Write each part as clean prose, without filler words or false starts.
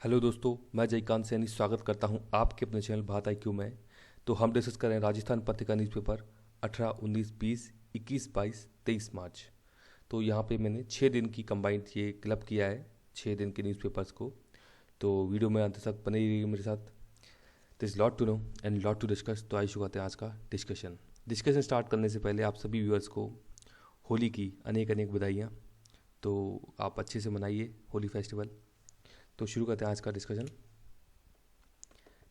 Hello दोस्तों, मैं जयकांत सैनी स्वागत करता हूं आपके अपने चैनल बात IQ में। तो हम डिस्कस कर रहे हैं राजस्थान पत्रिका न्यूज़पेपर 18, 19, 20, 21, 22, 23 मार्च। तो यहाँ पे मैंने 6 दिन की कंबाइंड ये क्लब किया है, 6 दिन के न्यूज़पेपर्स को। तो वीडियो में अंत तक बने रहिए मेरे साथ। This lot to know and lot to discuss. तो आइए शुरू करते हैं आज का डिस्कशन स्टार्ट करने से पहले आप सभी व्यूअर्स को होली की अनेक अनेक बधाइयाँ। तो आप अच्छे से मनाइए होली फेस्टिवल। तो शुरू करते हैं आज का डिस्कशन।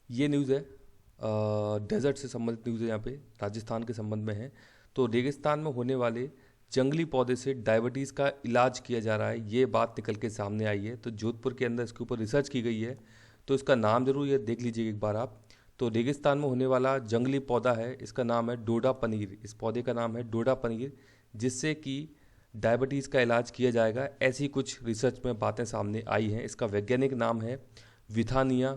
ये न्यूज़ है डेजर्ट से संबंधित न्यूज़ है, यहाँ पे राजस्थान के संबंध में है। तो रेगिस्तान में होने वाले जंगली पौधे से डायबिटीज़ का इलाज किया जा रहा है, ये बात निकल के सामने आई है। तो जोधपुर के अंदर इसके ऊपर रिसर्च की गई है। तो इसका नाम जरूर ये देख लीजिए एक बार आप। तो रेगिस्तान में होने वाला जंगली पौधा है, इसका नाम है डोडा पनीर। इस पौधे का नाम है डोडा पनीर, जिससे कि डायबिटीज़ का इलाज किया जाएगा। ऐसी कुछ रिसर्च में बातें सामने आई हैं। इसका वैज्ञानिक नाम है विथानिया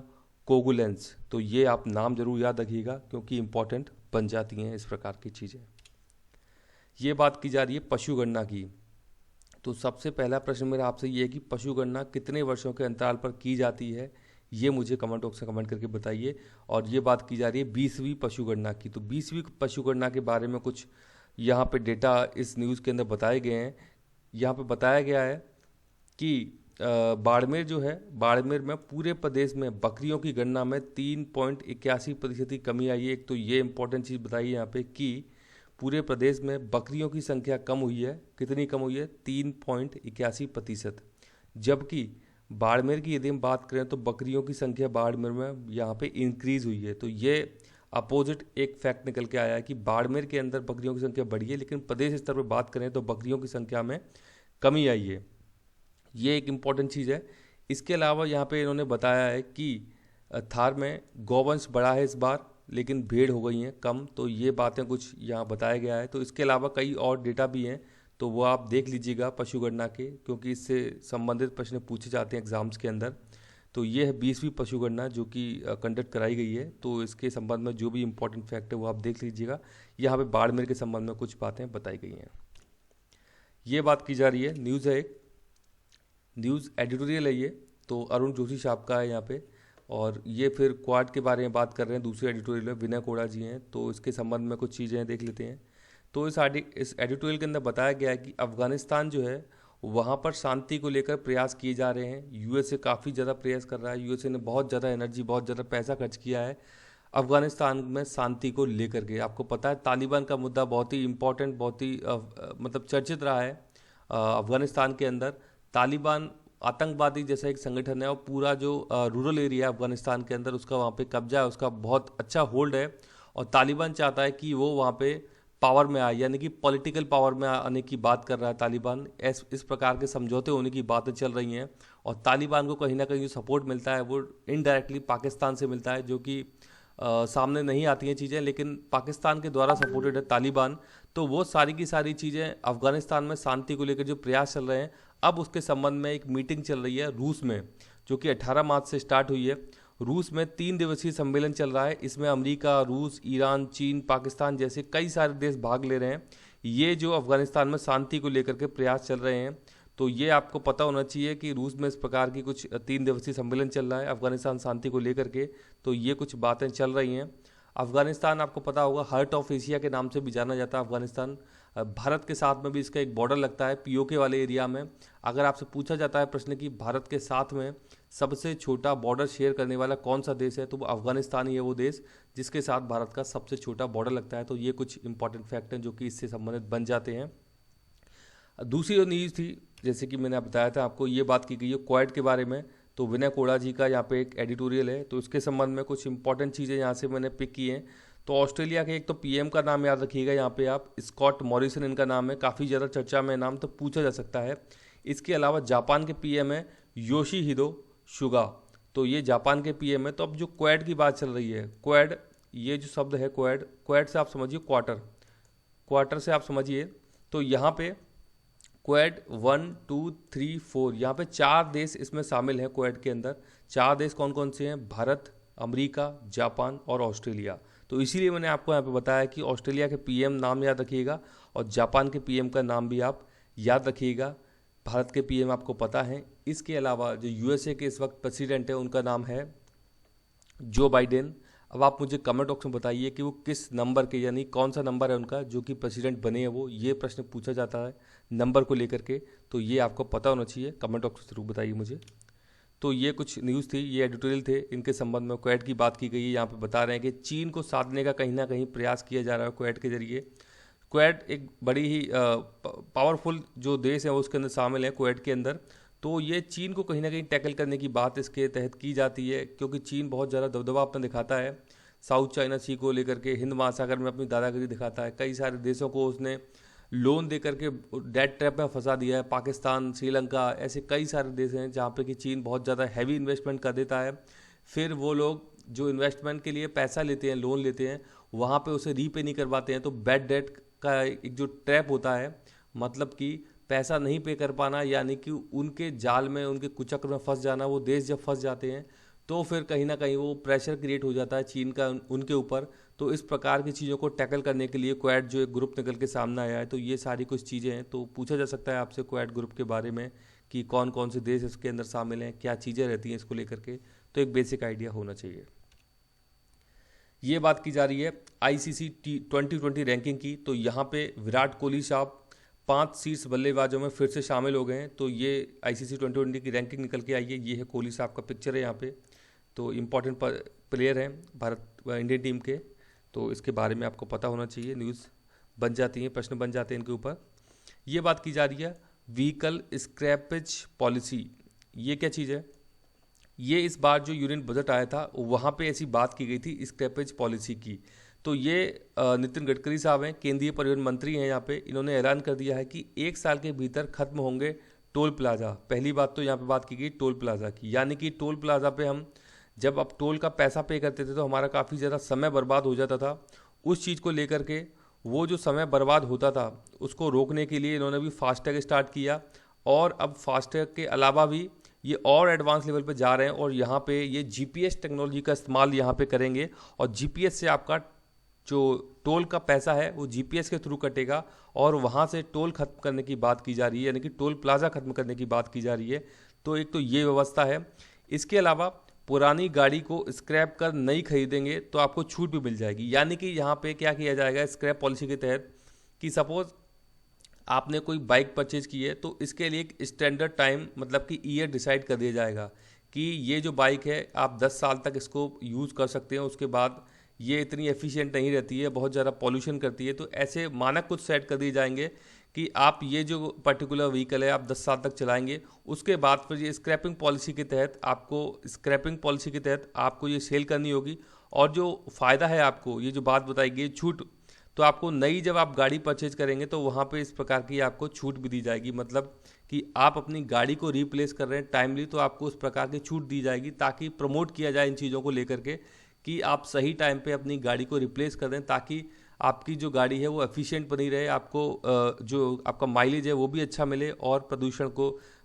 कोगुलेंस। तो ये आप नाम जरूर याद रखिएगा, क्योंकि इंपॉर्टेंट बन जाती हैं इस प्रकार की चीज़ें। ये बात की जा रही है पशु गणना की। तो सबसे पहला प्रश्न मेरा आपसे ये है कि पशु गणना कितने वर्षों के अंतराल पर की जाती है, ये मुझे कमेंट बॉक्स में कमेंट करके बताइए। और ये बात की जा रही है 20वीं पशु गणना की। तो 20वीं पशु गणना के बारे में कुछ यहाँ पे डेटा इस न्यूज़ के अंदर बताए गए हैं। यहाँ पे बताया गया है कि बाड़मेर जो है, बाड़मेर में पूरे प्रदेश में बकरियों की गणना में 3.81% की कमी आई है। एक तो ये इंपॉर्टेंट चीज़ बताई है यहाँ पे कि पूरे प्रदेश में बकरियों की संख्या कम हुई है। कितनी कम हुई है? 3.81%। जबकि बाड़मेर की यदि हम बात करें तो बकरियों की संख्या बाड़मेर में यहाँ पे इंक्रीज हुई है। तो ये अपोजिट एक फैक्ट निकल के आया है कि बाड़मेर के अंदर बकरियों की संख्या बढ़ी है, लेकिन प्रदेश स्तर पर बात करें तो बकरियों की संख्या में कमी आई है। ये एक इम्पॉर्टेंट चीज़ है। इसके अलावा यहाँ पे इन्होंने बताया है कि थार में गौवंश बढ़ा है इस बार, लेकिन भेड़ हो गई हैं कम। तो ये बातें कुछ यहाँ बताया गया है। तो इसके अलावा कई और डेटा भी हैं, तो वो आप देख लीजिएगा पशु गणना के, क्योंकि इससे संबंधित प्रश्न पूछे जाते हैं एग्जाम्स के अंदर। तो ये है 20वीं पशु गणना जो कि कंडक्ट कराई गई है। तो इसके संबंध में जो भी इंपॉर्टेंट फैक्ट है वो आप देख लीजिएगा। यहाँ पे बाड़मेर के संबंध में कुछ बातें बताई गई हैं। ये बात की जा रही है, न्यूज़ है एक, न्यूज़ एडिटोरियल है ये। तो अरुण जोशी साहब का है यहाँ पे। और ये फिर क्वाड के बारे में बात कर रहे हैं, दूसरे एडिटोरियल में विनय कोड़ा जी हैं। तो इसके संबंध में कुछ चीज़ें देख लेते हैं। तो इस एडिटोरियल के अंदर बताया गया है कि अफगानिस्तान जो है वहाँ पर शांति को लेकर प्रयास किए जा रहे हैं। यूएसए काफ़ी ज़्यादा प्रयास कर रहा है। यूएसए ने बहुत ज़्यादा एनर्जी, बहुत ज़्यादा पैसा खर्च किया है अफगानिस्तान में शांति को लेकर के। आपको पता है तालिबान का मुद्दा बहुत ही इम्पोर्टेंट, बहुत ही मतलब चर्चित रहा है अफगानिस्तान के अंदर। तालिबान आतंकवादी जैसा एक संगठन है, और पूरा जो रूरल एरिया है अफगानिस्तान के अंदर उसका वहाँ पे कब्जा है, उसका बहुत अच्छा होल्ड है। और तालिबान चाहता है कि वो वहाँ पे पावर में आए, यानी कि पॉलिटिकल पावर में आने की बात कर रहा है तालिबान। इस प्रकार के समझौते होने की बातें चल रही हैं। और तालिबान को कहीं ना कहीं जो सपोर्ट मिलता है वो इनडायरेक्टली पाकिस्तान से मिलता है, जो कि सामने नहीं आती हैं चीज़ें, लेकिन पाकिस्तान के द्वारा सपोर्टेड है तालिबान। तो वो सारी की सारी चीज़ें अफगानिस्तान में शांति को लेकर जो प्रयास चल रहे हैं, अब उसके संबंध में एक मीटिंग चल रही है रूस में, जो कि 18 मार्च से स्टार्ट हुई है। रूस में 3 दिवसीय सम्मेलन चल रहा है। इसमें अमेरिका, रूस, ईरान, चीन, पाकिस्तान जैसे कई सारे देश भाग ले रहे हैं। ये जो अफगानिस्तान में शांति को लेकर के प्रयास चल रहे हैं, तो ये आपको पता होना चाहिए कि रूस में इस प्रकार की कुछ 3 दिवसीय सम्मेलन चल रहा है अफगानिस्तान शांति को लेकर के। तो ये कुछ बातें चल रही हैं। अफगानिस्तान आपको पता होगा हार्ट ऑफ एशिया के नाम से भी जाना जाता है अफगानिस्तान। भारत के साथ में भी इसका एक बॉर्डर लगता है पीओके वाले एरिया में। अगर आपसे पूछा जाता है प्रश्न कि भारत के साथ में सबसे छोटा बॉर्डर शेयर करने वाला कौन सा देश है, तो वो अफगानिस्तान ही है, वो देश जिसके साथ भारत का सबसे छोटा बॉर्डर लगता है। तो ये कुछ इंपॉर्टेंट फैक्ट हैं जो कि इससे संबंधित बन जाते हैं। दूसरी जो न्यूज़ थी, जैसे कि मैंने बताया था आपको, ये बात की गई है क्वाड के बारे में। तो विनय कोड़ा जी का यहाँ पे एक एडिटोरियल है, तो इसके संबंध में कुछ इंपॉर्टेंट चीज़ें यहाँ से मैंने पिक की हैं। तो ऑस्ट्रेलिया के एक तो पीएम का नाम याद रखिएगा, यहाँ पे आप स्कॉट मॉरिसन इनका नाम है, काफ़ी ज़्यादा चर्चा में नाम तो पूछा जा सकता है। इसके अलावा जापान के पीएम है योशीहिदो सुगा। तो ये जापान के पीएम है। तो अब जो क्वाड की बात चल रही है, क्वाड, ये जो शब्द है क्वाड, क्वाड से आप समझिए क्वार्टर, क्वार्टर से आप समझिए। तो यहाँ पे क्वाड 1, 2, 3, 4, यहाँ पे 4 देश इसमें शामिल हैं। क्वाड के अंदर 4 देश कौन कौन से हैं? भारत, अमेरिका, जापान और ऑस्ट्रेलिया। तो इसीलिए मैंने आपको यहाँ पे बताया कि ऑस्ट्रेलिया के पीएम नाम याद रखिएगा और जापान के पीएम का नाम भी आप याद रखिएगा। भारत के पीएम आपको पता है। इसके अलावा जो यूएसए के इस वक्त प्रेसिडेंट है उनका नाम है जो बाइडेन। अब आप मुझे कमेंट बॉक्स में बताइए कि वो किस नंबर के, यानी कौन सा नंबर है उनका जो कि प्रेसिडेंट बने हैं वो, ये प्रश्न पूछा जाता है नंबर को लेकर के, तो ये आपको पता होना चाहिए। कमेंट बॉक्स में जरूर बताइए मुझे। तो ये कुछ न्यूज़ थी, ये एडिटोरियल थे, इनके संबंध में क्वेड की बात की गई है। यहाँ पे बता रहे हैं कि चीन को साधने का कहीं ना कहीं प्रयास किया जा रहा है क्वेड के जरिए। क्वेड एक बड़ी ही पावरफुल जो देश है वो उसके अंदर शामिल है क्वेड के अंदर। तो ये चीन को कहीं ना कहीं टैकल करने की बात इसके तहत की जाती है, क्योंकि चीन बहुत ज़्यादा दबदबा अपना दिखाता है साउथ चाइना सी को लेकर के, हिंद महासागर में अपनी दादागिरी दिखाता है। कई सारे देशों को उसने लोन दे करके डेट ट्रैप में फंसा दिया है। पाकिस्तान, श्रीलंका, ऐसे कई सारे देश हैं जहाँ पे कि चीन बहुत ज़्यादा हैवी इन्वेस्टमेंट कर देता है। फिर वो लोग जो इन्वेस्टमेंट के लिए पैसा लेते हैं, लोन लेते हैं, वहाँ पे उसे रीपे नहीं करवाते हैं। तो बैड डेट का एक जो ट्रैप होता है, मतलब कि पैसा नहीं पे कर पाना, यानी कि उनके जाल में, उनके कुचक्र में फंस जाना। वो देश जब फंस जाते हैं तो फिर कहीं ना कहीं वो प्रेशर क्रिएट हो जाता है चीन का उनके ऊपर। तो इस प्रकार की चीज़ों को टैकल करने के लिए क्वाड जो एक ग्रुप निकल के सामने आया है। तो ये सारी कुछ चीज़ें हैं। तो पूछा जा सकता है आपसे क्वाड ग्रुप के बारे में कि कौन कौन से देश इसके अंदर शामिल हैं, क्या चीज़ें रहती हैं इसको लेकर के, तो एक बेसिक आइडिया होना चाहिए। ये बात की जा रही है आईसीसी T20 रैंकिंग की। तो यहाँ पे विराट कोहली साहब 5 शीर्ष बल्लेबाजों में फिर से शामिल हो गए हैं। तो ये आईसीसी T20 की रैंकिंग निकल के आई है। ये है कोहली साहब का पिक्चर है यहाँ पे। तो इम्पॉर्टेंट प्लेयर हैं भारत इंडियन टीम के, तो इसके बारे में आपको पता होना चाहिए। न्यूज़ बन जाती हैं, प्रश्न बन जाते हैं इनके ऊपर। ये बात की जा रही है व्हीकल स्क्रैपेज पॉलिसी। ये क्या चीज़ है? ये इस बार जो यूनियन बजट आया था वहाँ पे ऐसी बात की गई थी स्क्रैपेज पॉलिसी की। तो ये नितिन गडकरी साहब हैं, केंद्रीय परिवहन मंत्री हैं यहाँ पे। इन्होंने ऐलान कर दिया है कि 1 साल के भीतर खत्म होंगे टोल प्लाजा। पहली बात तो यहाँ पे बात की गई टोल प्लाजा की, यानी कि टोल प्लाजा पे हम जब अब टोल का पैसा पे करते थे तो हमारा काफ़ी ज़्यादा समय बर्बाद हो जाता था। उस चीज़ को लेकर के, वो जो समय बर्बाद होता था उसको रोकने के लिए इन्होंने भी फास्टैग स्टार्ट किया। और अब फास्टैग के अलावा भी ये और एडवांस लेवल पे जा रहे हैं और यहाँ पे ये जीपीएस टेक्नोलॉजी का इस्तेमाल यहाँ पे करेंगे। और जीपीएस से आपका जो टोल का पैसा है वो जीपीएस के थ्रू कटेगा और वहाँ से टोल खत्म करने की बात की जा रही है, यानी कि टोल प्लाजा खत्म करने की बात की जा रही है। तो एक तो ये व्यवस्था है। इसके अलावा पुरानी गाड़ी को स्क्रैप कर नई खरीदेंगे तो आपको छूट भी मिल जाएगी। यानी कि यहाँ पे क्या किया जाएगा स्क्रैप पॉलिसी के तहत, कि सपोज आपने कोई बाइक परचेज की है तो इसके लिए एक स्टैंडर्ड टाइम, मतलब कि ईयर डिसाइड कर दिया जाएगा कि ये जो बाइक है आप 10 साल तक इसको यूज़ कर सकते हैं, उसके बाद ये इतनी एफिशिएंट नहीं रहती है, बहुत ज़्यादा पॉल्यूशन करती है। तो ऐसे मानक कुछ सेट कर दिए जाएंगे कि आप ये जो पर्टिकुलर व्हीकल है आप 10 साल तक चलाएंगे। उसके बाद फिर ये स्क्रैपिंग पॉलिसी के तहत आपको ये सेल करनी होगी। और जो फ़ायदा है आपको, ये जो बात बताई गई छूट, तो आपको नई जब आप गाड़ी परचेज करेंगे तो वहाँ पे इस प्रकार की आपको छूट भी दी जाएगी। मतलब कि आप अपनी गाड़ी को रिप्लेस कर रहे हैं टाइमली तो आपको उस प्रकार की छूट दी जाएगी, ताकि प्रमोट किया जाए इन चीज़ों को लेकर के कि आप सही टाइम पे अपनी गाड़ी को रिप्लेस कर दें, ताकि आपकी जो गाड़ी है वो एफिशिएंट बनी रहे, आपको जो आपका माइलेज है वो भी अच्छा मिले और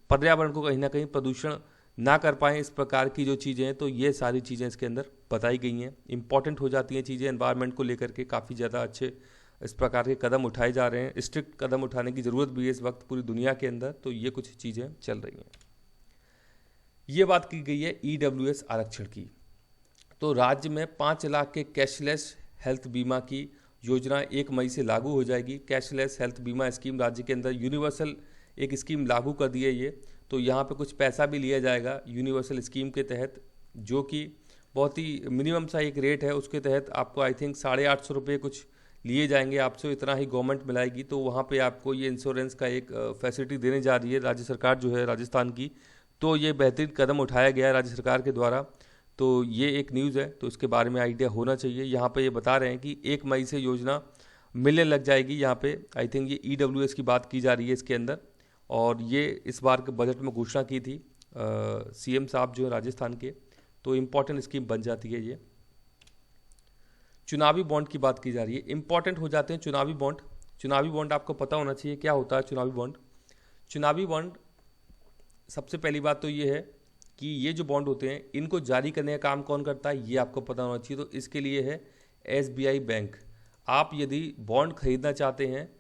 पर्यावरण को कहीं ना कहीं प्रदूषण ना कर पाएँ। इस प्रकार की जो चीज़ें हैं, तो ये सारी चीज़ें इसके अंदर बताई गई हैं। इंपॉर्टेंट हो जाती हैं चीज़ें एनवायरनमेंट को लेकर के, काफ़ी ज़्यादा अच्छे इस प्रकार के कदम उठाए जा रहे हैं। स्ट्रिक्ट कदम उठाने की ज़रूरत भी है इस वक्त पूरी दुनिया के अंदर। तो ये कुछ चीज़ें चल रही हैं। ये बात की गई है ईडब्ल्यूएस आरक्षण की। तो राज्य में 5 लाख के कैशलेस हेल्थ बीमा की योजना 1 मई से लागू हो जाएगी। कैशलेस हेल्थ बीमा स्कीम राज्य के अंदर यूनिवर्सल एक स्कीम लागू कर दी है ये। तो यहाँ पे कुछ पैसा भी लिया जाएगा यूनिवर्सल स्कीम के तहत, जो कि बहुत ही मिनिमम सा एक रेट है। उसके तहत आपको आई थिंक 850 रुपये कुछ लिए जाएंगे आपसे, इतना ही गवर्नमेंट मिलाएगी। तो वहाँ पे आपको ये इंश्योरेंस का एक फैसिलिटी देने जा रही है राज्य सरकार जो है राजस्थान की। तो ये बेहतरीन कदम उठाया गया है राज्य सरकार के द्वारा। तो ये एक न्यूज़ है, तो इसके बारे में आइडिया होना चाहिए। यहाँ पे ये बता रहे हैं कि 1 मई से योजना मिलने लग जाएगी। यहाँ पे आई थिंक ये ईडब्ल्यूएस की बात की जा रही है इसके अंदर। और ये इस बार के बजट में घोषणा की थी सीएम साहब जो है राजस्थान के। तो इम्पॉर्टेंट स्कीम बन जाती है ये। चुनावी बॉन्ड की बात की जा रही है। इंपॉर्टेंट हो जाते हैं चुनावी बॉन्ड। चुनावी बॉन्ड आपको पता होना चाहिए क्या होता है चुनावी बॉन्ड। चुनावी बॉन्ड, सबसे पहली बात तो ये है कि ये जो बॉन्ड होते हैं इनको जारी करने का काम कौन करता है, ये आपको पता होना चाहिए। तो इसके लिए है एसबीआई बैंक। आप यदि बॉन्ड खरीदना चाहते हैं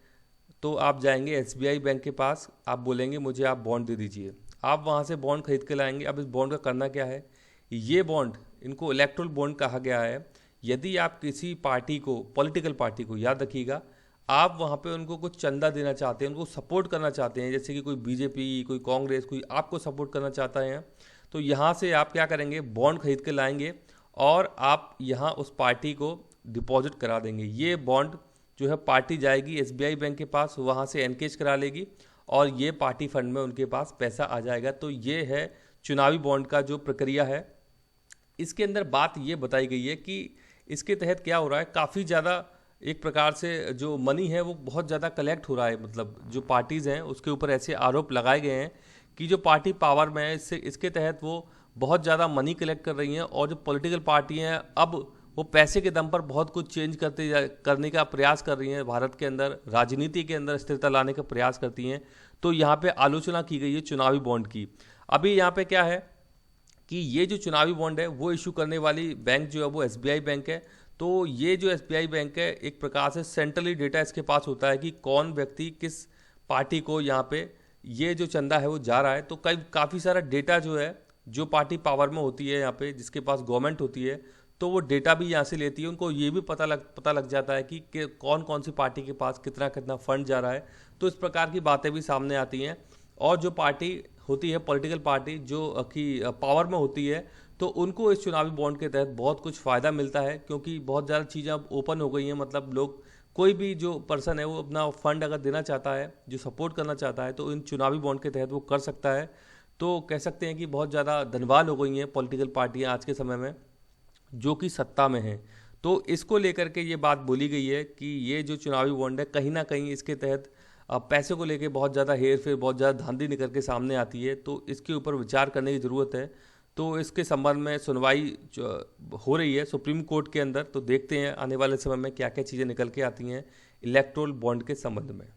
तो आप जाएंगे एसबीआई बैंक के पास, आप बोलेंगे मुझे आप बॉन्ड दे दीजिए, आप वहाँ से बॉन्ड खरीद के लाएंगे। अब इस बॉन्ड का करना क्या है, ये बॉन्ड, इनको इलेक्टोरल बॉन्ड कहा गया है। यदि आप किसी पार्टी को, पॉलिटिकल पार्टी को, याद रखिएगा, आप वहाँ पे उनको कुछ चंदा देना चाहते हैं, उनको सपोर्ट करना चाहते हैं, जैसे कि कोई बीजेपी, कोई कांग्रेस, कोई आपको सपोर्ट करना चाहता है, तो यहाँ से आप क्या करेंगे, बॉन्ड खरीद के लाएंगे और आप यहाँ उस पार्टी को डिपॉजिट करा देंगे। ये बॉन्ड जो है पार्टी जाएगी एसबीआई बैंक के पास, वहाँ से एनकेज करा लेगी और ये पार्टी फंड में उनके पास पैसा आ जाएगा। तो ये है चुनावी बॉन्ड का जो प्रक्रिया है। इसके अंदर बात ये बताई गई है कि इसके तहत क्या हो रहा है, काफ़ी ज़्यादा एक प्रकार से जो मनी है वो बहुत ज़्यादा कलेक्ट हो रहा है। मतलब जो पार्टीज़ हैं उसके ऊपर ऐसे आरोप लगाए गए हैं कि जो पार्टी पावर में है इसके तहत वो बहुत ज़्यादा मनी कलेक्ट कर रही हैं, और जो पॉलिटिकल पार्टी हैं अब वो पैसे के दम पर बहुत कुछ चेंज करने का प्रयास कर रही हैं, भारत के अंदर राजनीति के अंदर स्थिरता लाने का प्रयास करती हैं। तो यहाँ पे आलोचना की गई है चुनावी बॉन्ड की। अभी यहाँ पे क्या है कि ये जो चुनावी बॉन्ड है वो इशू करने वाली बैंक जो है वो एसबीआई बैंक है। तो ये जो एसबीआई बैंक है एक प्रकार से सेंट्रली डेटा इसके पास होता है कि कौन व्यक्ति किस पार्टी को यहाँ पे ये जो चंदा है वो जा रहा है। तो काफ़ी सारा डेटा जो है, जो पार्टी पावर में होती है यहाँ पे, जिसके पास गवर्नमेंट होती है, तो वो डेटा भी यहाँ से लेती है। उनको ये भी पता लग जाता है कि कौन कौन सी पार्टी के पास कितना कितना फंड जा रहा है। तो इस प्रकार की बातें भी सामने आती हैं। और जो पार्टी होती है, पॉलिटिकल पार्टी जो कि पावर में होती है, तो उनको इस चुनावी बॉन्ड के तहत बहुत कुछ फ़ायदा मिलता है, क्योंकि बहुत ज़्यादा चीज़ें अब ओपन हो गई हैं। मतलब लोग, कोई भी जो पर्सन है वो अपना फंड अगर देना चाहता है, जो सपोर्ट करना चाहता है, तो इन चुनावी बॉन्ड के तहत वो कर सकता है। तो कह सकते हैं कि बहुत ज़्यादा धनवान हो गई हैं पॉलिटिकल पार्टियाँ आज के समय में, जो कि सत्ता में हैं। तो इसको लेकर के ये बात बोली गई है कि ये जो चुनावी बॉन्ड है, कहीं ना कहीं इसके तहत पैसे को लेके बहुत ज़्यादा हेर फेर, बहुत ज़्यादा धांधली निकल के सामने आती है। तो इसके ऊपर विचार करने की ज़रूरत है। तो इसके संबंध में सुनवाई हो रही है सुप्रीम कोर्ट के अंदर। तो देखते हैं आने वाले समय में क्या क्या चीज़ें निकल के आती हैं इलेक्टोरल बॉन्ड के संबंध में।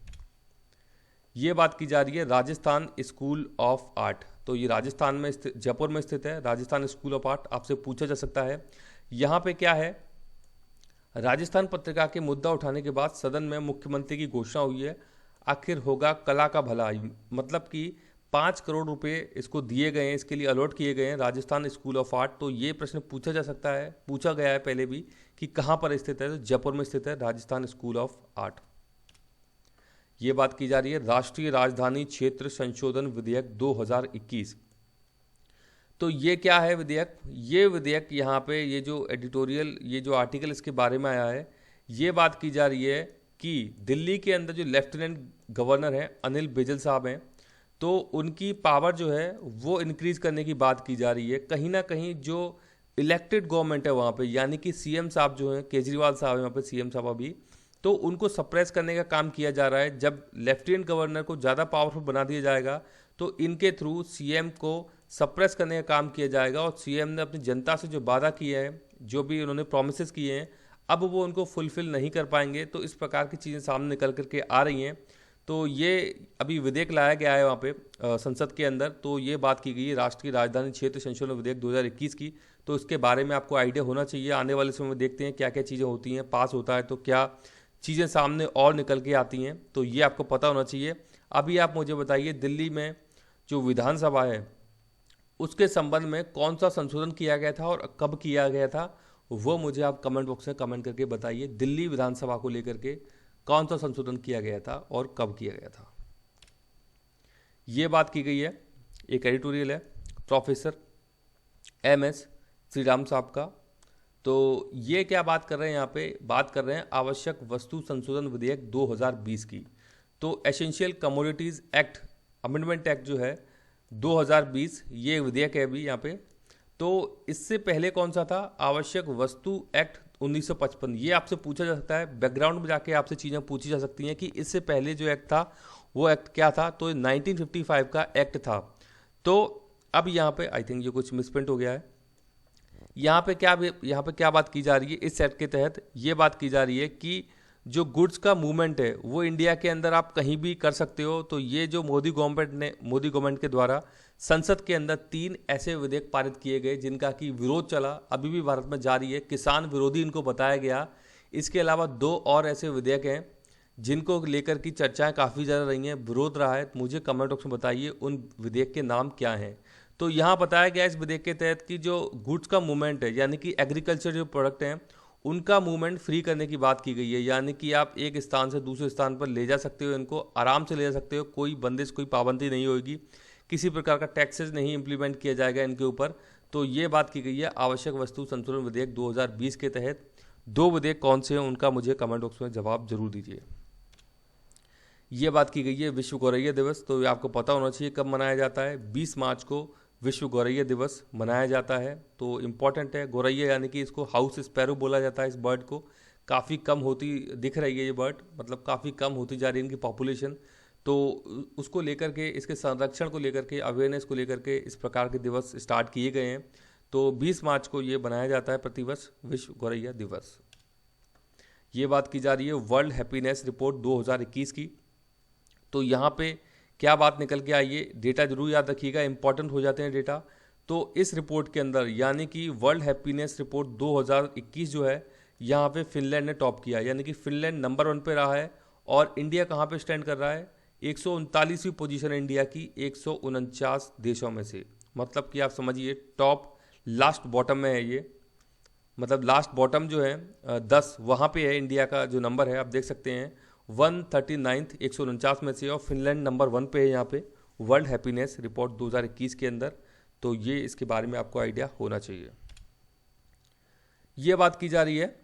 ये बात की जा रही है राजस्थान स्कूल ऑफ आर्ट। तो ये राजस्थान में स्थित, जयपुर में स्थित है राजस्थान स्कूल ऑफ आर्ट। आपसे पूछा जा सकता है यहाँ पे क्या है, राजस्थान पत्रिका के मुद्दा उठाने के बाद सदन में मुख्यमंत्री की घोषणा हुई है, आखिर होगा कला का भला। मतलब कि 5 करोड़ रुपए इसको दिए गए हैं, इसके लिए अलॉट किए गए हैं राजस्थान स्कूल ऑफ आर्ट। तो ये प्रश्न पूछा जा सकता है, पूछा गया है पहले भी, कि कहाँ पर स्थित है। तो जयपुर में स्थित है राजस्थान स्कूल ऑफ आर्ट। ये बात की जा रही है राष्ट्रीय राजधानी क्षेत्र संशोधन विधेयक 2021। तो ये क्या है विधेयक, ये विधेयक यहाँ पे ये जो एडिटोरियल, ये जो आर्टिकल इसके बारे में आया है, ये बात की जा रही है कि दिल्ली के अंदर जो लेफ्टिनेंट गवर्नर हैं अनिल बैजल साहब हैं, तो उनकी पावर जो है वो इंक्रीज करने की बात की जा रही है। कहीं ना कहीं जो इलेक्टेड गवर्नमेंट है वहाँ पे, यानी कि सीएम साहब जो हैं, केजरीवाल साहब हैं वहाँ पे, सीएम साहब अभी, तो उनको सप्रेस करने का काम किया जा रहा है। जब लेफ्टिनेंट गवर्नर को ज़्यादा पावरफुल बना दिया जाएगा तो इनके थ्रू सीएम को सप्रेस करने का काम किया जाएगा। और सीएम ने अपनी जनता से जो वादा किए हैं, जो भी उन्होंने प्रोमिसेस किए हैं, अब वो उनको फुलफिल नहीं कर पाएंगे। तो इस प्रकार की चीज़ें सामने निकल करके आ रही हैं। तो ये अभी विधेयक लाया गया है वहाँ पे संसद के अंदर। तो ये बात की गई है राष्ट्रीय राजधानी क्षेत्र संशोधन विधेयक 2021 की। तो इसके बारे में आपको आइडिया होना चाहिए। आने वाले समय में देखते हैं क्या क्या चीज़ें होती हैं, पास होता है तो क्या चीज़ें सामने और निकल के आती हैं, तो ये आपको पता होना चाहिए। अभी आप मुझे बताइए, दिल्ली में जो विधानसभा है उसके संबंध में कौन सा संशोधन किया गया था और कब किया गया था, वो मुझे आप कमेंट बॉक्स में कमेंट करके बताइए। दिल्ली विधानसभा को लेकर के कौन सा संशोधन किया गया था और कब किया गया था। ये बात की गई है, एक एडिटोरियल है प्रोफेसर MS श्रीराम साहब का। तो ये क्या बात कर रहे हैं, यहाँ पे बात कर रहे हैं आवश्यक वस्तु संशोधन विधेयक 2020 की। तो essential commodities act amendment act जो है 2020, ये विधेयक है अभी यहाँ पे। तो इससे पहले कौन सा था, आवश्यक वस्तु एक्ट 1955। ये आपसे पूछा जा सकता है, बैकग्राउंड में जाके आपसे चीज़ें पूछी जा सकती हैं कि इससे पहले जो एक्ट था वो एक्ट क्या था। तो 1955 का एक्ट था। तो अब यहाँ पे आई थिंक ये कुछ मिसप्रिंट हो गया है। यहाँ पे क्या बात की जा रही है इस एक्ट के तहत, ये बात की जा रही है कि जो गुड्स का मूवमेंट है वो इंडिया के अंदर आप कहीं भी कर सकते हो। तो ये जो मोदी गवर्नमेंट के द्वारा संसद के अंदर 3 ऐसे विधेयक पारित किए गए जिनका कि विरोध चला, अभी भी भारत में जारी है, किसान विरोधी इनको बताया गया। इसके अलावा 2 और ऐसे विधेयक हैं जिनको लेकर की चर्चाएं काफ़ी ज़्यादा रही हैं, विरोध रहा है, मुझे कमेंट बॉक्स में बताइए उन विधेयक के नाम क्या हैं। तो यहाँ बताया गया इस विधेयक के तहत कि जो गुड्स का मूवमेंट है, यानी कि एग्रीकल्चर जो प्रोडक्ट हैं उनका मूवमेंट फ्री करने की बात की गई है। यानी कि आप एक स्थान से दूसरे स्थान पर ले जा सकते हो, इनको आराम से ले जा सकते हो, कोई बंदिश कोई पाबंदी नहीं होगी, किसी प्रकार का टैक्सेस नहीं इम्प्लीमेंट किया जाएगा इनके ऊपर। तो ये बात की गई है आवश्यक वस्तु संशोधन विधेयक 2020 के तहत। दो विधेयक कौन से हैं उनका मुझे कमेंट बॉक्स में जवाब जरूर दीजिए। ये बात की गई है विश्व गौरैया दिवस, तो ये आपको पता होना चाहिए कब मनाया जाता है। 20 मार्च को विश्व गौरैया दिवस मनाया जाता है। तो इम्पॉर्टेंट है, गौरैया यानी कि इसको हाउस स्पैरो बोला जाता है। इस बर्ड को काफ़ी कम होती दिख रही है, ये बर्ड मतलब काफ़ी कम होती जा रही है इनकी पॉपुलेशन। तो उसको लेकर के, इसके संरक्षण को लेकर के, अवेयरनेस को लेकर के इस प्रकार के दिवस स्टार्ट किए गए हैं। तो 20 मार्च को ये बनाया जाता है प्रतिवर्ष विश्व गौरैया दिवस। ये बात की जा रही है वर्ल्ड हैप्पीनेस रिपोर्ट 2021 की। तो यहाँ पे क्या बात निकल के आई है, डेटा जरूर याद रखिएगा, इंपॉर्टेंट हो जाते हैं डेटा। तो इस रिपोर्ट के अंदर यानी कि वर्ल्ड हैप्पीनेस रिपोर्ट 2021 जो है, यहाँ पे फिनलैंड ने टॉप किया, यानी कि फिनलैंड नंबर 1 पे रहा है। और इंडिया कहाँ पे स्टैंड कर रहा है, 139वीं पोजीशन है इंडिया की 149 देशों में से। मतलब कि आप समझिए टॉप लास्ट बॉटम में है ये, मतलब लास्ट बॉटम जो है 10 वहाँ पे है इंडिया का जो नंबर है, आप देख सकते हैं 139 149 में से। और फिनलैंड नंबर 1 पे है यहाँ पे वर्ल्ड हैप्पीनेस रिपोर्ट 2021 के अंदर। तो ये इसके बारे में आपको आइडिया होना चाहिए। ये बात की जा रही है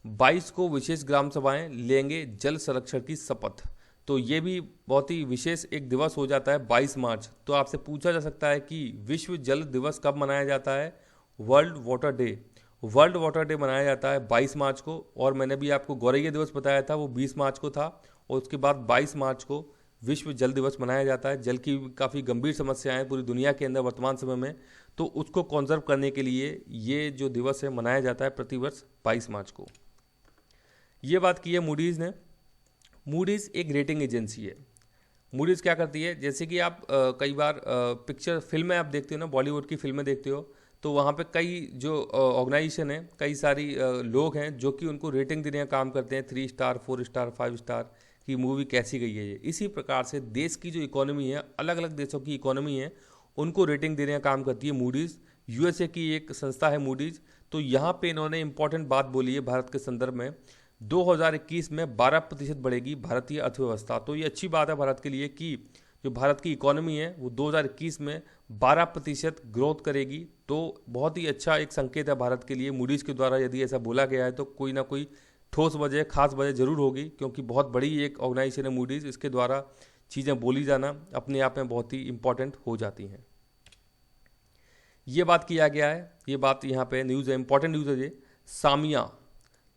22 को विशेष ग्राम सभाएं लेंगे जल संरक्षण की शपथ। तो ये भी बहुत ही विशेष एक दिवस हो जाता है 22 मार्च। तो आपसे पूछा जा सकता है कि विश्व जल दिवस कब मनाया जाता है। World water day, world water day मनाया जाता है 22 मार्च को। और मैंने भी आपको गौरैया दिवस बताया था, वो 20 मार्च को था। और उसके बाद 22 मार्च को विश्व जल दिवस मनाया जाता है। जल की काफ़ी गंभीर समस्याएं हैं पूरी दुनिया के अंदर वर्तमान समय में, तो उसको कॉन्जर्व करने के लिए ये जो दिवस है मनाया जाता है प्रतिवर्ष 22 मार्च को। ये बात की है मूडीज़ ने। मूडीज़ एक रेटिंग एजेंसी है। मूडीज़ क्या करती है, जैसे कि आप कई बार पिक्चर फिल्में आप देखते हो ना, बॉलीवुड की फिल्में देखते हो, तो वहाँ पे कई जो ऑर्गेनाइजेशन है, कई सारी लोग हैं जो कि उनको रेटिंग देने का काम करते हैं, 3 स्टार 4 स्टार 5 स्टार की मूवी कैसी गई है ये। इसी प्रकार से देश की जो इकोनॉमी है, अलग अलग देशों की इकोनॉमी है, उनको रेटिंग देने का काम करती है मूडीज़। यूएसए की एक संस्था है मूडीज़। तो यहाँ पे इन्होंने इंपॉर्टेंट बात बोली है भारत के संदर्भ में, 2021 में 12% बढ़ेगी भारतीय अर्थव्यवस्था। तो ये अच्छी बात है भारत के लिए कि जो भारत की इकोनॉमी है वो 2021 में 12% ग्रोथ करेगी। तो बहुत ही अच्छा एक संकेत है भारत के लिए। मूडीज़ के द्वारा यदि ऐसा बोला गया है तो कोई ना कोई ठोस वजह, खास वजह जरूर होगी, क्योंकि बहुत बड़ी एक ऑर्गेनाइजेशन है मूडीज़। इसके द्वारा चीज़ें बोली जाना अपने आप में बहुत ही इंपॉर्टेंट हो जाती हैं। ये बात किया गया है, ये बात यहाँ पे न्यूज़ है, इंपॉर्टेंट न्यूज़ है ये। सामिया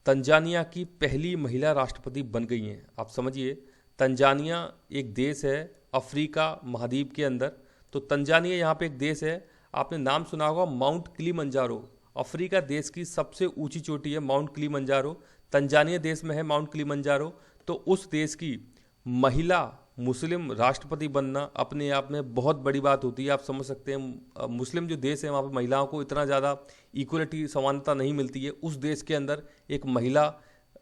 तंजानिया की पहली महिला राष्ट्रपति बन गई हैं। आप समझिए, तंजानिया एक देश है अफ्रीका महाद्वीप के अंदर। तो तंजानिया यहाँ पे एक देश है, आपने नाम सुना होगा माउंट किलिमंजारो। अफ्रीका देश की सबसे ऊंची चोटी है माउंट किलिमंजारो, तंजानिया देश में है माउंट किलिमंजारो। तो उस देश की महिला मुस्लिम राष्ट्रपति बनना अपने आप में बहुत बड़ी बात होती है। आप समझ सकते हैं मुस्लिम जो देश है वहाँ पर महिलाओं को इतना ज़्यादा इक्वलिटी, समानता नहीं मिलती है। उस देश के अंदर एक महिला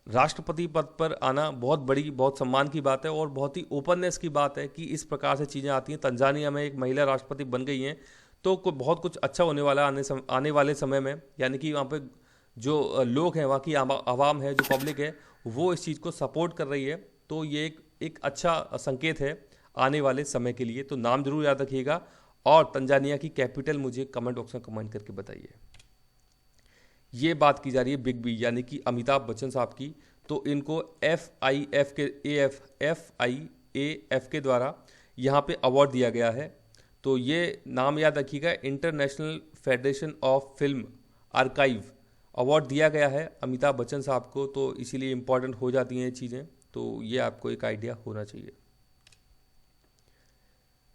राष्ट्रपति पद पर आना बहुत बड़ी, बहुत सम्मान की बात है और बहुत ही ओपननेस की बात है कि इस प्रकार से चीज़ें आती हैं। तंजानिया में एक महिला राष्ट्रपति बन गई हैं, तो बहुत कुछ अच्छा होने वाला आने वाले समय में। यानी कि वहाँ पे जो लोग हैं, वहाँ की आवाम है, जो पब्लिक है, वो इस चीज़ को सपोर्ट कर रही है। तो ये एक अच्छा संकेत है आने वाले समय के लिए। तो नाम जरूर याद रखिएगा। और तंजानिया की कैपिटल मुझे कमेंट बॉक्स में कमेंट करके बताइए। ये बात की जा रही है बिग बी यानी कि अमिताभ बच्चन साहब की। तो इनको FIAF के द्वारा यहाँ पे अवार्ड दिया गया है। तो ये नाम याद रखिएगा, international federation of film archive award दिया गया है अमिताभ बच्चन साहब को। तो इसीलिए इम्पॉर्टेंट हो जाती हैं ये चीज़ें। तो ये आपको एक आइडिया होना चाहिए।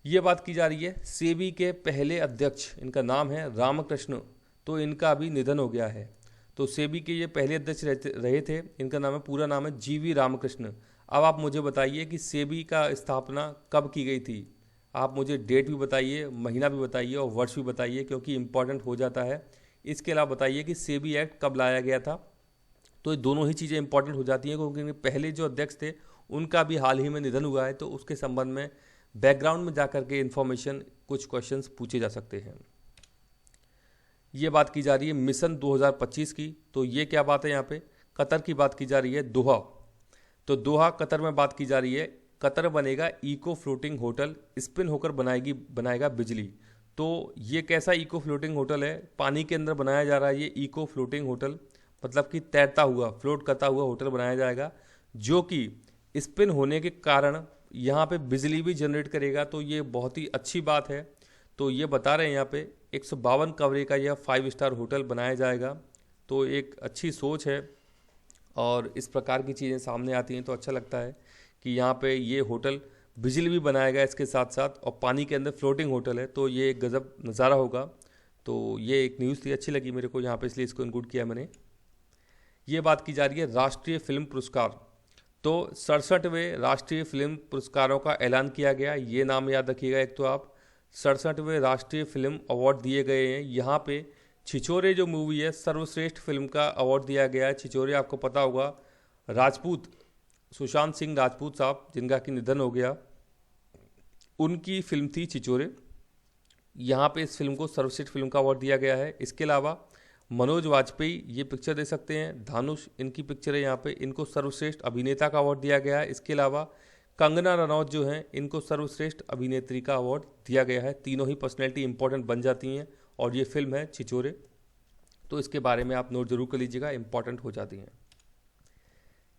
ये बात की जा रही है सेबी के पहले अध्यक्ष, इनका नाम है रामकृष्ण। तो इनका अभी निधन हो गया है। तो सेबी के ये पहले अध्यक्ष रहे थे, इनका नाम है, पूरा नाम है GV रामकृष्ण। अब आप मुझे बताइए कि सेबी का स्थापना कब की गई थी। आप मुझे डेट भी बताइए, महीना भी बताइए और वर्ष भी बताइए, क्योंकि इंपॉर्टेंट हो जाता है। इसके अलावा बताइए कि सेबी एक्ट कब लाया गया था। तो ये दोनों ही चीज़ें इंपॉर्टेंट हो जाती हैं, क्योंकि पहले जो अध्यक्ष थे उनका भी हाल ही में निधन हुआ है, तो उसके संबंध में बैकग्राउंड में जाकर के इन्फॉर्मेशन कुछ क्वेश्चंस पूछे जा सकते हैं। ये बात की जा रही है मिशन 2025 की, तो ये क्या बात है, यहाँ पे कतर की बात की जा रही है, दोहा। तो दोहा कतर में बात की जा रही है, कतर बनेगा इको फ्लोटिंग होटल, स्पिन होकर बनाएगा बिजली। तो ये कैसा इको फ्लोटिंग होटल है, पानी के अंदर बनाया जा रहा है ये इको फ्लोटिंग होटल, मतलब कि तैरता हुआ, फ्लोट करता हुआ होटल बनाया जाएगा, जो कि स्पिन होने के कारण यहाँ पे बिजली भी जनरेट करेगा। तो ये बहुत ही अच्छी बात है। तो ये बता रहे हैं यहाँ पे 152 कमरे का यह 5 स्टार होटल बनाया जाएगा। तो एक अच्छी सोच है और इस प्रकार की चीज़ें सामने आती हैं तो अच्छा लगता है कि यहाँ पे ये होटल बिजली भी बनाएगा इसके साथ साथ, और पानी के अंदर फ्लोटिंग होटल है, तो ये एक गज़ब नज़ारा होगा। तो ये एक न्यूज़ थी, अच्छी लगी मेरे को यहाँ पे, इसलिए इसको इंक्लूड किया मैंने। ये बात की जा रही है राष्ट्रीय फिल्म पुरस्कार। तो 67वें राष्ट्रीय फिल्म पुरस्कारों का ऐलान किया गया। ये नाम याद रखिएगा, एक तो आप 67वें राष्ट्रीय फिल्म अवार्ड दिए गए हैं। यहाँ पे छिछोरे जो मूवी है, सर्वश्रेष्ठ फिल्म का अवार्ड दिया गया है। छिछोरे आपको पता होगा, राजपूत, सुशांत सिंह राजपूत साहब जिनका कि निधन हो गया, उनकी फिल्म थी छिछोरे। यहाँ पे इस फिल्म को सर्वश्रेष्ठ फिल्म का अवार्ड दिया गया है। इसके अलावा मनोज वाजपेयी ये पिक्चर दे सकते हैं, धानुष इनकी पिक्चर है, यहाँ पे इनको सर्वश्रेष्ठ अभिनेता का अवार्ड दिया गया है। इसके अलावा कंगना रनौत जो हैं, इनको सर्वश्रेष्ठ अभिनेत्री का अवार्ड दिया गया है। तीनों ही पर्सनैलिटी इंपॉर्टेंट बन जाती हैं, और ये फिल्म है छिछोरे, तो इसके बारे में आप नोट जरूर कर लीजिएगा, इंपॉर्टेंट हो जाती हैं।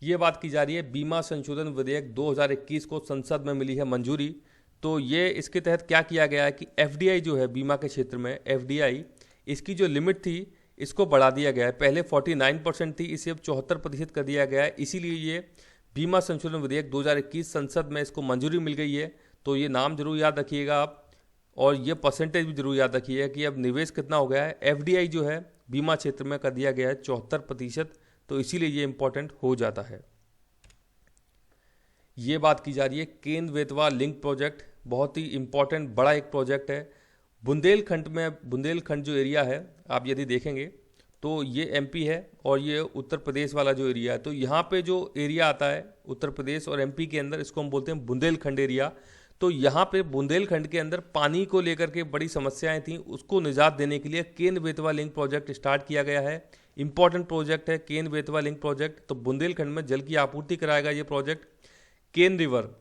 ये बात की जा रही है बीमा संशोधन विधेयक 2021 को संसद में मिली है मंजूरी। तो ये इसके तहत क्या किया गया है कि एफडीआई जो है बीमा के क्षेत्र में, एफडीआई इसकी जो लिमिट थी इसको बढ़ा दिया गया है। पहले 49% थी, इसे अब 74% कर दिया गया है। इसीलिए ये बीमा संशोधन विधेयक 2021 संसद में इसको मंजूरी मिल गई है। तो ये नाम जरूर याद रखिएगा आप, और ये परसेंटेज भी जरूर याद रखिएगा कि अब निवेश कितना हो गया है। एफडीआई जो है बीमा क्षेत्र में कर दिया गया है 74%, तो इसीलिए ये इंपॉर्टेंट हो जाता है। ये बात की जा रही है केन बेतवा लिंक प्रोजेक्ट, बहुत ही इंपॉर्टेंट बड़ा एक प्रोजेक्ट है। बुंदेलखंड में, बुंदेलखंड जो एरिया है आप यदि देखेंगे तो ये एमपी है और ये उत्तर प्रदेश वाला जो एरिया है। तो यहाँ पे जो एरिया आता है उत्तर प्रदेश और एमपी के अंदर, इसको हम बोलते हैं बुंदेलखंड एरिया। तो यहाँ पे बुंदेलखंड के अंदर पानी को लेकर के बड़ी समस्याएं थी, उसको निजात देने के लिए Ken Betwa link project start किया गया है। इंपॉर्टेंट प्रोजेक्ट है केन बेतवा लिंक प्रोजेक्ट। तो बुंदेलखंड में जल की आपूर्ति कराएगा ये प्रोजेक्ट। केन रिवर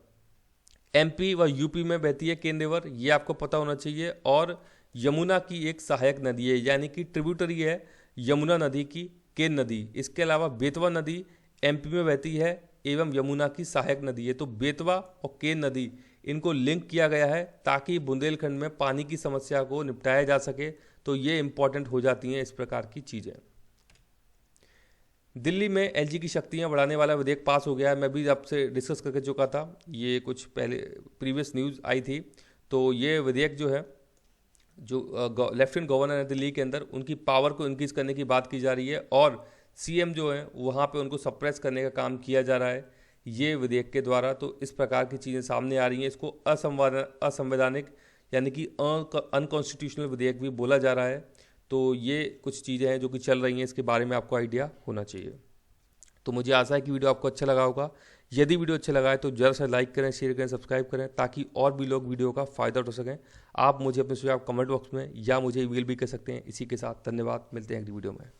एमपी व यूपी में बहती है केन रिवर, ये आपको पता होना चाहिए, और यमुना की एक सहायक नदी है, यानी कि ट्रिब्यूटरी है यमुना नदी की केन नदी। इसके अलावा बेतवा नदी एमपी में बहती है एवं यमुना की सहायक नदी है। तो बेतवा और केन नदी इनको लिंक किया गया है ताकि बुंदेलखंड में पानी की समस्या को निपटाया जा सके। तो ये इंपॉर्टेंट हो जाती हैं इस प्रकार की चीज़ें। दिल्ली में एलजी की शक्तियां बढ़ाने वाला विधेयक पास हो गया है। मैं भी आपसे डिस्कस करके चुका था, ये कुछ पहले प्रीवियस न्यूज़ आई थी। तो ये विधेयक जो है, जो लेफ्टिनेंट गवर्नर है दिल्ली के अंदर, उनकी पावर को इंक्रीज करने की बात की जा रही है, और सीएम जो है वहाँ पे उनको सप्रेस करने का काम किया जा रहा है ये विधेयक के द्वारा। तो इस प्रकार की चीज़ें सामने आ रही हैं। इसको असंवैधानिक यानी कि अनकॉन्स्टिट्यूशनल विधेयक भी बोला जा रहा है। तो ये कुछ चीज़ें हैं जो कि चल रही हैं, इसके बारे में आपको आइडिया होना चाहिए। तो मुझे आशा है कि वीडियो आपको अच्छा लगा होगा। यदि वीडियो अच्छा लगा है तो जरा सा लाइक करें, शेयर करें, सब्सक्राइब करें, ताकि और भी लोग वीडियो का फ़ायदा उठा सकें। आप मुझे अपने सुझाव कमेंट बॉक्स में या मुझे ईमेल भी कर सकते हैं। इसी के साथ धन्यवाद, मिलते हैं अगली वीडियो में।